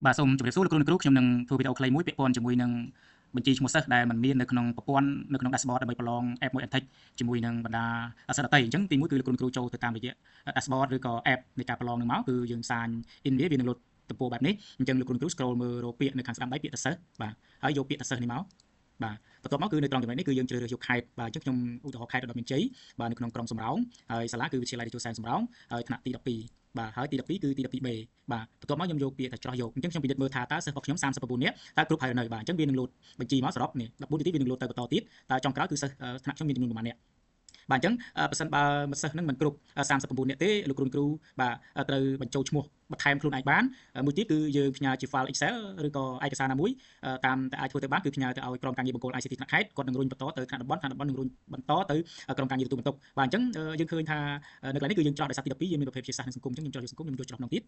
បាទសូមជម្រាបសួរលោកគ្រូខ្ញុំនឹងធ្វើវីដេអូខ្លីមួយពាក់ព័ន្ធជាមួយនឹងបញ្ជីឈ្មោះសិស្សដែលមិនមាននៅក្នុងប្រព័ន្ធនៅក្នុង dashboard ដើម្បីប្រឡង app មួយ Edtech ជាមួយនឹងបណ្ដាសិស្សដទៃអញ្ចឹងទីមួយគឺលោកគ្រូចូលទៅតាមរយៈ dashboard ឬក៏ app នៃការប្រឡងនឹងមកគឺយើងសាញ in វានឹងលោតទំព័របែបនេះអញ្ចឹងលោកគ្រូ scroll មើលរកពាក្យនៅខាងស្ដាំដៃពាក្យថាសិស្សបាទហើយយកពាក្យថាសិស្សនេះមកបាទបន្ទាប់មកគឺនៅត្រង់ចំណុចនេះគឺយើងជ្រើសរើសយកខេត្តបាទអញ្ចឹងខ្ញុំឧទាហរណ៍ខេត្តឧត្តរមានជ័យបាទនៅក្នុងក្រុងសំរោងហើយសាលាគឺវិទ្យាល័យរាជសែនសំរោងហើយថ្នាក់ទី12បាទហើយទី12គឺទី 12B បាទបន្ទាប់មកខ្ញុំយកពាក្យថាច្រោះយកអញ្ចឹងខ្ញុំពិនិត្យមើលថាតើសិស្សរបស់ខ្ញុំ39នាក់តើគ្រប់ហើយនៅបាទអញ្ចឹងវានឹងលោតបញ្ជីមកសរុបនេះ14នាទីវានឹងលោតទៅបន្តទៀតតើចុងក្រោយគឺសិស្សថ្នាក់ខ្ញុំមានចំនួនប៉ុន្មាននាក់បាទអញ្ចឹងបើសិនបើសិស្សនឹងមិនគ្រប់39នាក់ទេលោកគ្រូបាទត្រូវបញ្ចូលឈ្មោះបន្ថែមខ្លួនឯងបានមួយទៀតគឺយើងផ្ញើជា file Excel ឬក៏ឯកសារណាមួយតាមតែអាចធ្វើទៅបានគឺផ្ញើទៅឲ្យក្រុមការងារបង្គោល ICT ថ្នាក់ខេត្តគាត់នឹងរុញបន្តទៅថ្នាក់តំបន់នឹងរុញបន្តទៅក្រុមការងារទទួលបន្ទុកបាទអញ្ចឹងយើងឃើញថានៅកន្លែងនេះគឺយើងច្រោះដោយសារទី12យើងមានប្រភេទវិទ្យាសាស្ត្រនិងសង្គមអញ្ចឹងខ្ញុំច្រោះយកសង្គមខ្ញុំយកច្រោះក្នុងទៀត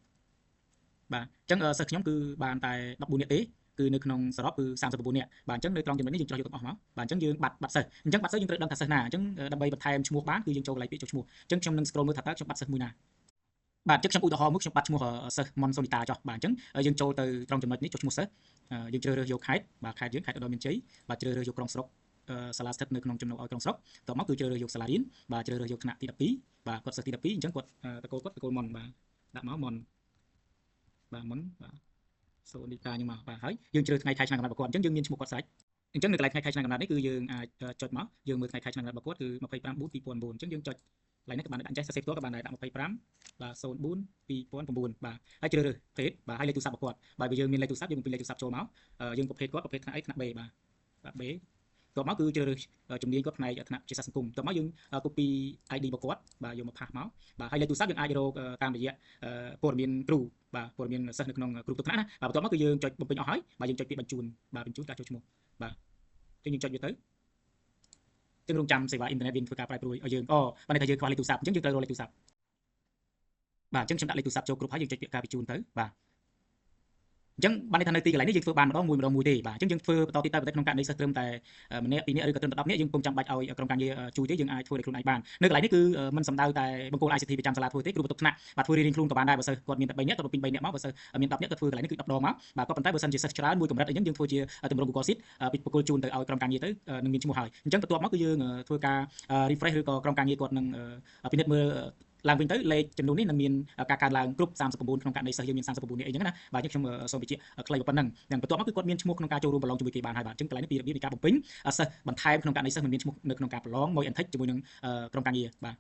បាទអញ្ចឹងសិស្សខ្ញុំគឺបានតែ14នាក់ទេគឺនៅក្នុងសរុបគឺ39នាក់បាទអញ្ចឹងនៅត្រង់ចំណុចនេះយើងច្រោះយកទាំងអស់មកបាទអញ្ចឹងយើងបាត់សិស្សអញ្ចឹងបាត់សិស្សយើងត្រូវដឹងថាសិស្សណាអញ្ចឹងដើម្បីបន្ថែមឈ្មោះបានគឺយើងចូលកន្លែងពាក្យចូលឈ្មោះអញ្ចឹងខ្ញុំនឹង scroll មើលថាតើខ្ញុំបាត់សិស្សមួយណាបាទអញ្ចឹងខ្ញុំឧទាហរណ៍មួយខ្ញុំបាត់ឈ្មោះសិស្សមុនសូនីតាចុះបាទអញ្ចឹងយើងចូលទៅត្រង់ចំណុចនេះចុះឈ្មោះសិស្សយើងជ្រើសរើសយកខេត្តបាទខេត្តយើងខេត្តឧត្តរមានជ័យបាទជ្រើសរើសយកក្រុងស្រុកសាលាស្ថិតនៅក្នុងចំណុចឲ្យក្រុងស្រុកតមកគឺជ្រើសរើសយកសាលារៀនបាទជ្រើសរើសយកថ្នាក់ទី12បាទគាត់សិស្សទី12អញ្ចឹងគាត់តកូលមុនបាទដាក់មកមុនបាទមុនបាទសូនីតាខ្ញុំមកបាទហើយយើងជ្រើសថ្ងៃខែឆ្នាំកំណត់របស់គាត់អញ្ចឹងយើងមានឈ្មោះគាត់ស្រេចអញ្ចឹងនៅកន្លែងថ្ងៃខែឆ្នាំកំណត់នេះគឺយើងអាចចុចមកយើងមើលថ្ងៃខែឆ្នាំកំណត់របស់គាត់គឺ25/4/2009អញ្ចឹងយើងចុចកន្លែងនេះក៏បានដាក់ចេះសរសេរផ្ទាល់ក៏បានដែរដាក់25បាទ04/2009បាទហើយជ្រើសរើសភេទបាទហើយលេខទូរស័ព្ទរបស់គាត់បាទបើយើងមានលេខទូរស័ព្ទយើងបំពេញលេខទូរស័ព្ទចូលមកយើងប្រភេទគាត់ប្រភេទថ្នាក់អីថ្នាក់ B បាទ B តមកគឺជ្រើសរើសជំនាញគាត់ផ្នែកថ្នាក់វិទ្យាសាស្ត្រសង្គមតមកយើង copy ID របស់គាត់បាទយកមកផាសមកបាទហើយលេខទូរស័ព្ទយើងអាចរកតាមរយៈព័ត៌មានគ្រូបាទព័ត៌មានសិស្សនៅក្នុងគ្រូទុកថ្នាក់ណាបាទបន្ទាប់មកគឺយើងចុចបំពេញអស់ហើយបាទយើងចុចពាក្យបញ្ជូនបាទបញ្ជូនការចូលឈ្មោះបាទអញ្ចឹងយើងចុចវាទៅចឹងរងចាំសេវាអ៊ីនធឺណិតវាធ្វើការប្រែប្រួលឲ្យយើងបើន័យថាយើងខ្វះលេខទូរស័ព្ទអញ្ចឹងយើងត្រូវរកលេខទូរស័ព្ទបាទអញ្ចឹងខ្ញុំដាក់លេខទូរស័ព្ទចូលគ្រប់ហើយយើងចុចពាក្យការបញ្ជូនទៅបាទអញ្ចឹងបានន័យថានៅទីកន្លែងនេះយើងធ្វើបានម្ដងមួយទេបាទអញ្ចឹងយើងធ្វើបន្តទៀតតែក្នុងករណីសិស្សត្រឹមតែម្នាក់ពីរនាក់ឬក៏ត្រឹមតែ10នាក់យើងពុំចាំបាច់ឲ្យក្រុមការងារជួយទេយើងអាចធ្វើដោយខ្លួនឯងបាននៅកន្លែងនេះគឺមិនសំដៅតែបង្គោល ICT ប្រចាំសាលាធ្វើទេគ្រូបន្ទប់ថ្នាក់បាទធ្វើរៀងៗខ្លួនក៏បានដែរបើសិស្សគាត់មានតែ3នាក់គាត់ពេញ3នាក់មកបើសិស្សមាន10នាក់គាត់ធ្វើកន្លែងនេះគឺ10ដងមកបាទក៏ប៉ុន្តែបើសិនជាសិស្សច្រើនមួយកម្រិតអីចឹងយើងធ្វើជាទម្រង់ Google Sheet ពីបង្គោលជូនទៅឲ្យក្រុមការងារទៅនឹងមានឈ្មោះហើយអញ្ចឹងបន្ទាប់មកគឺយើងធ្វើការ refresh ឬក៏ក្រុមការងារគាត់នឹងពិនិត្យមើលឡើងវិញទៅលេខចំនួននេះនឹងមានការកើនឡើងគ្រប់39ក្នុងករណីសិស្សយើងមាន39នាក់អីចឹងណាបាទខ្ញុំសូមបញ្ជាក់ខ្លីប៉ុណ្ណឹងយ៉ាងបន្ទាប់មកគឺគាត់មានឈ្មោះក្នុងការចូលរួមប្រឡងជាមួយគេបានហើយបាទអញ្ចឹងកន្លែងនេះពីរបៀបនៃការបំពេញសិស្សបន្ថែមក្នុងករណីសិស្សមិនមានឈ្មោះនៅក្នុងការប្រឡងមួយ Edtech ជាមួយនឹងក្រុមការងារបាទ